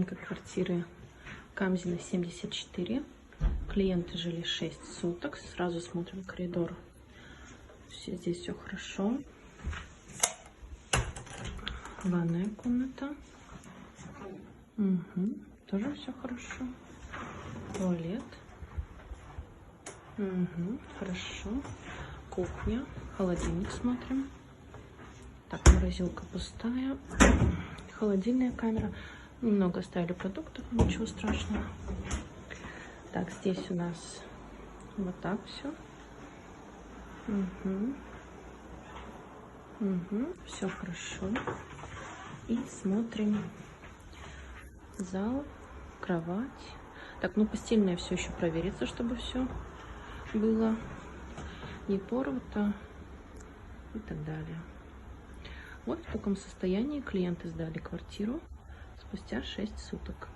Квартиры Камзина 74. Клиенты жили 6 суток. Сразу смотрим коридор. Здесь все хорошо. Ванная комната. Тоже все хорошо. Туалет. Хорошо. Кухня. Холодильник смотрим. Так, морозилка пустая. Холодильная камера. Немного оставили продуктов, ничего страшного. Так, здесь у нас вот так все. Все хорошо. И смотрим зал, кровать. Так, ну постельное все еще проверится, чтобы все было не порвато и так далее. Вот в таком состоянии клиенты сдали квартиру спустя 6 суток.